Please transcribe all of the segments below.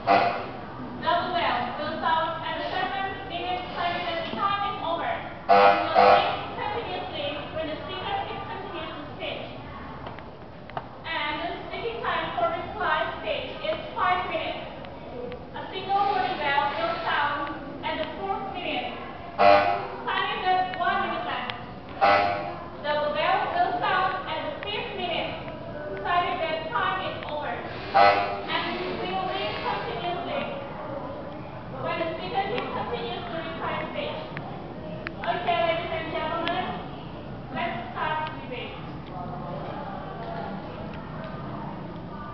Double bell will sound at the 7 minutes time that the time is over. It will ring continuously when the speaker continues to speak. And the speaking time for reply speech is 5 minutes. A single warning bell will sound at the 4th minute. Time is at 1 minute left. Double bell will sound at the 5th minute. Time is that time is over. And will ring continuously when the speaker continues to reply speech. Okay, ladies and gentlemen, let's start debate.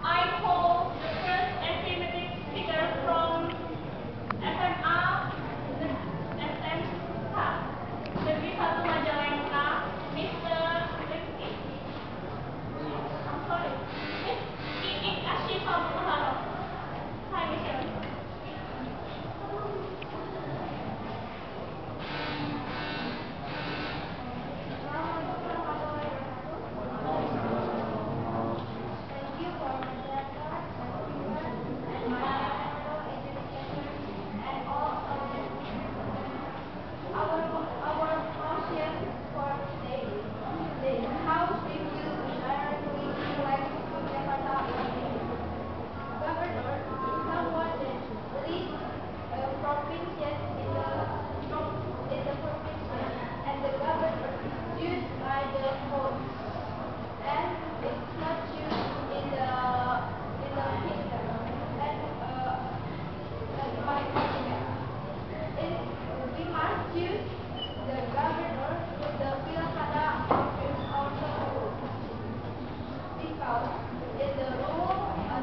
I call the first affirmative speaker from SMA SMK Negeri 1 Majalengka, Mr. Rifki. I'm sorry, Miss Iik Ashifa Muharram. Hi, Mr. Thank you for the letter and viewers and my fellow educators and all our motion for today. The House refused to directly elect Jakarta Governor is someone that leads provinces in the province, and the governor is chosen by the votes, and it's not used in the kingdom. And in my opinion, we must choose the governor with the Pilkada office also, because in the rule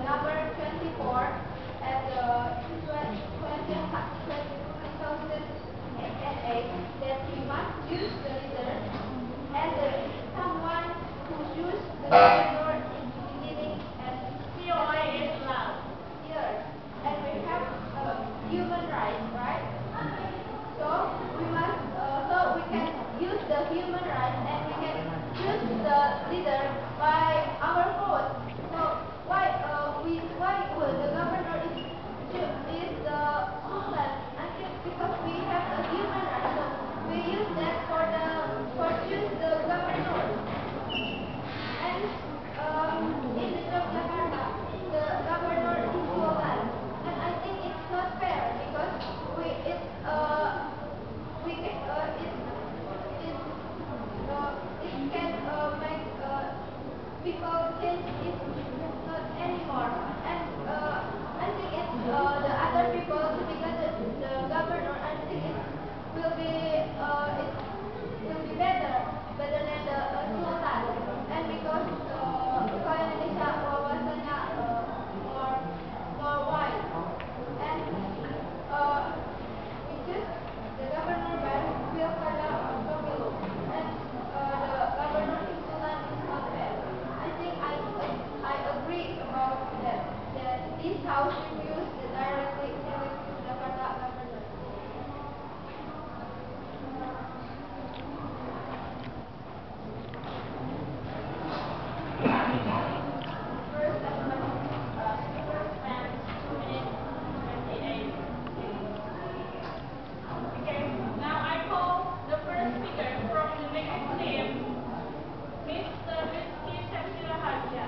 number 24 and the 2008 that we must choose the leader, and someone who choose the governor in the beginning and COI is loud. year, and we have human rights, right? So we can use the human rights, and we can choose the leader by our vote. So why will the governor is the sultan? I think because we have the human rights, so we use that for choose the governor. And in Yogyakarta, the governor is sultan, and I think it's not fair because it can make people change it not anymore, and I think it's the other people because the governor, I think it will be better than the sultan, and because kalau Indonesia wawasannya more wide, and we choose the governor by Pilkada Pemilu, and the governor in Sultan is not fair. I think I agree about that this house refused the directly elected Jakarta governor. First speaker spent 2 minutes 28 seconds. Okay, now I call the first speaker from the next team, Mr. Rizky Syamsila Hadja.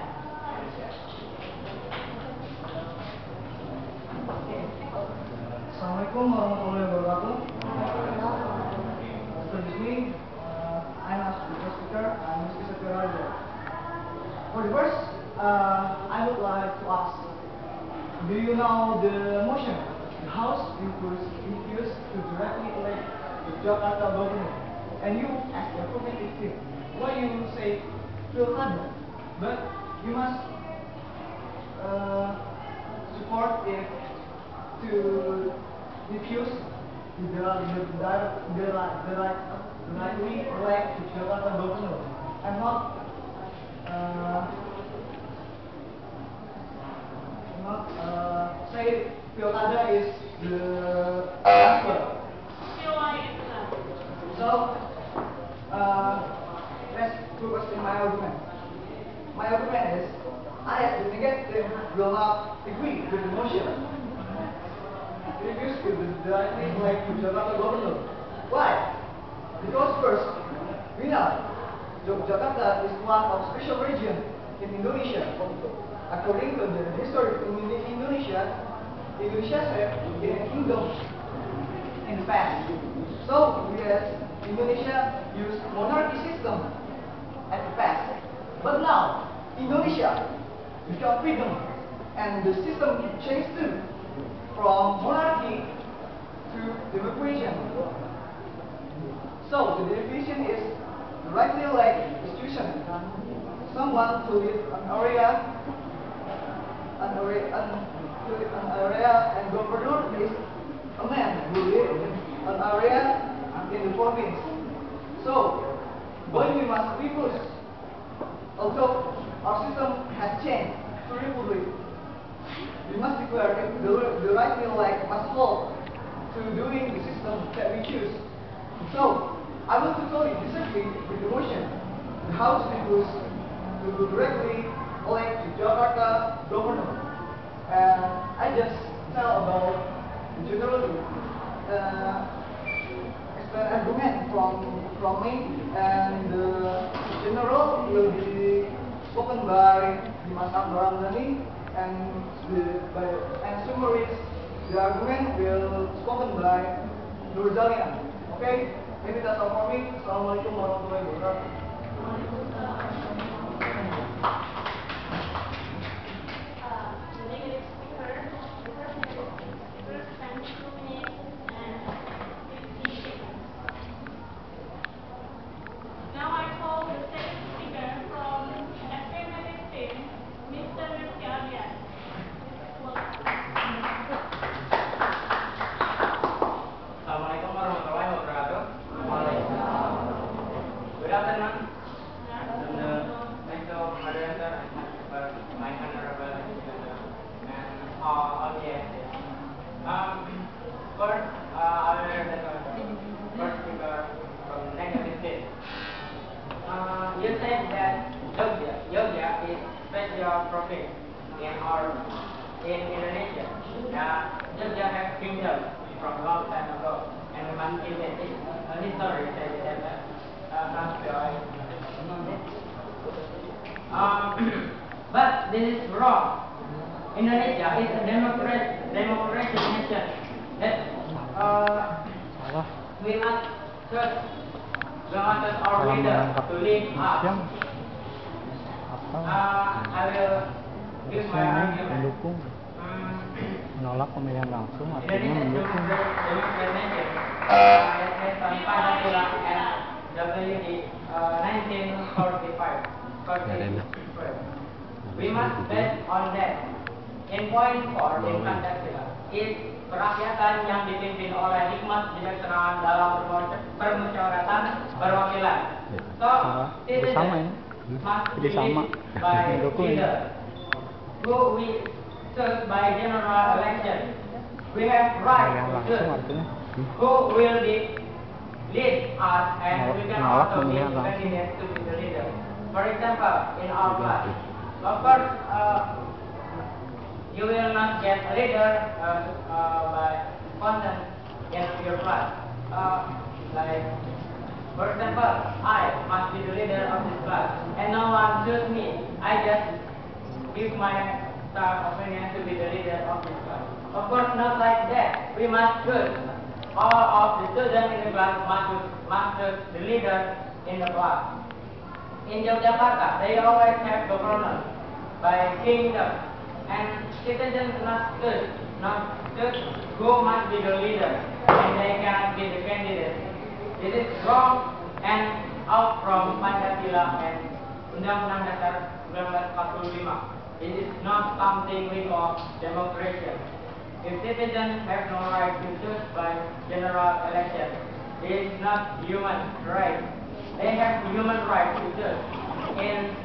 Assalamualaikum warahmatullahi wabarakatuh. Excuse me, I'm a speaker. I'm Mr. Sakuraja. For the first, I would like to ask, do you know the motion? The House refused to directly elect the Jakarta governor, and you, as the appropriate team, why you say Pilkada? But you must support it to refuse the rightly elect the Jakarta governor, and not say Pilkada is the answer. COI is loud. So, let's focus in my argument. My argument is, I as the negative will not agree with the motion. directly elect Yogyakarta governor. Why? Because first, we know Yogyakarta is one of special region in Indonesia. According to the history in Indonesia, Indonesia had been a kingdom in the past. So we as Indonesia used monarchy system at the past. But now Indonesia become freedom, and the system changed too, from monarchy to democracy. So the definition is the rightly elected institution, someone to lead an area, and governor is a man who lives an area in the province. So when we must refuse, although our system has changed to republic, we must declare the rightly elect must hold to doing the system that we choose. So I will totally disagree with the motion. The House refused to directly elect the Jakarta governor. And I just tell about the general argument from me, and the general will be spoken by Dimas Akbar Ramdhani, and summarize the argument will spoken by Nur Zalian. Okay, maybe that's all for me. Assalamualaikum warahmatullahi wabarakatuh. Negative speaker, the first negative speaker spent 2 minutes and 50 seconds. Now I call the second speaker from affirmative team, Mr. Rizky Abian. Assalamualaikum warahmatullahi wabarakatuh. Good afternoon. Thank you, moderator, my honorable and all audiences. First, I will the first speaker from negative state. You said that Jogja is special province in Indonesia. Jogja has kingdom from long time ago, and we must give it history that but this is wrong. Indonesia is a democratic nation. That we must choose our leader to lead us. I will give my argument. Mendukung, menolak pemilihan langsung artinya mendukung. Pancasila and WD 1945. We must bet on that. In point 4 in Pancasila is kerakyatan yang dipimpin oleh hikmat bijaksanaan dalam permusyawaratan perwakilan. So citizens must be led by leader who we choose by general election. We have right to choose who will lead us, and we can also give candidates to be the leader. For example, in our class, of course, you will not get a leader by content in your class. Like, for example, I must be the leader of this class, and no one choose me. I just give my opinion to be the leader of this class. Of course, not like that. We must choose. All of the students in the class must choose the leader in the class. In Yogyakarta, they always have government by kingdom, and citizens must choose who must be the leader, and they cannot be the candidate. This is wrong and out from Pancasila and Undang-Undang Dasar 1945. It is not something we call democracy. If citizens have no right to choose by general election, it is not human right. They have human right to choose. In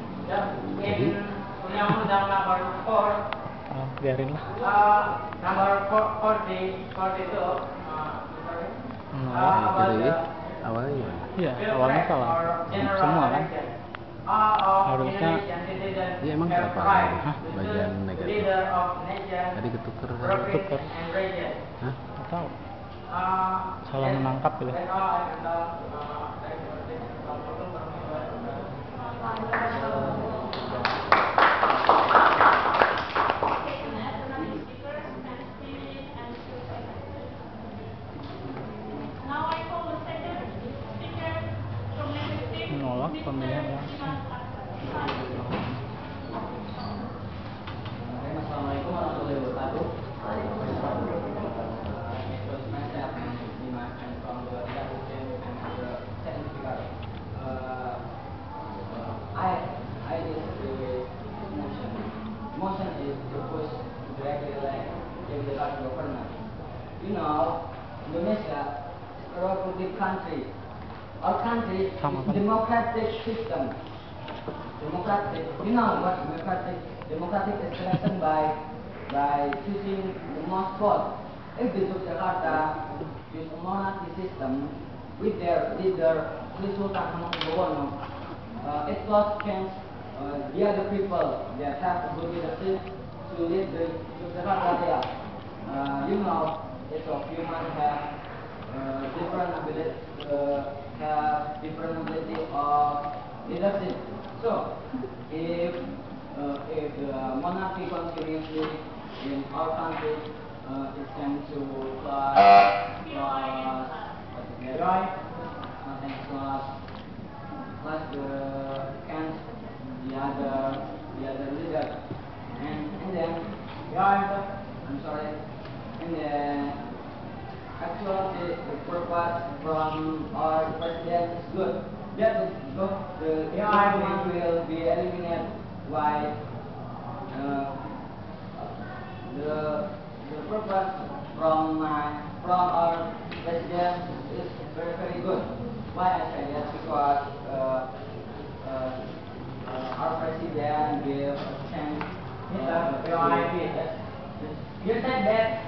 Undang-Undang Nomor 4, biarin lah. Nomor 42, Awalnya iya, awalnya salah semua kan. Harusnya Iya emang berapa? Hah? Bagian negatif. Tadi ketuker. tuker. Hah? Nggak tahu. Salah menangkap gitu. Taken as the running speaker, spent 3 minutes and 2 seconds. Now I call the second speaker from Legislative, Menolak Mr. pemilihan langsung. Dimas Aksan. Assalamualaikum warahmatullahi wabarakatuh. Introduce myself, my name is Dimas, and from the legislative and the second speaker. I is the motion. Motion is to push directly like the government. You know, Indonesia is a republic country. Our country is Sama kan? democratic system. Democratic. You know what democratic? Democratic is selection by choosing the most vote. If the Yogyakarta use a monarchy system with their leader, Sri Sultan Hamengkubuwono, it lost chance the other people that have a good leadership to lead the Yogyakarta area. You know, it's of human have different ability of leadership. So, if the monarchy continuously in our country, it tends to plus the chance the other leader, and then I'm sorry, and then actually the purpose from our president is good. That the government will be eliminated. Why the purpose from our president is very good. Why I say that? Because our president gave a chance. You said that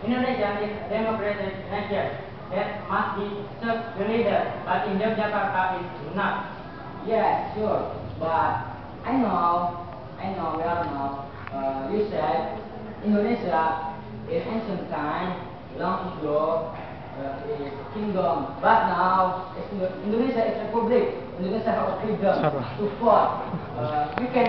Indonesia is a democratic nation that must be served the leader, but in Yogyakarta is not. Yes, sure. But I know, we all know. You said Indonesia in ancient time, long ago, is kingdom. But now, Indonesia is republic. Indonesia has freedom to vote. We can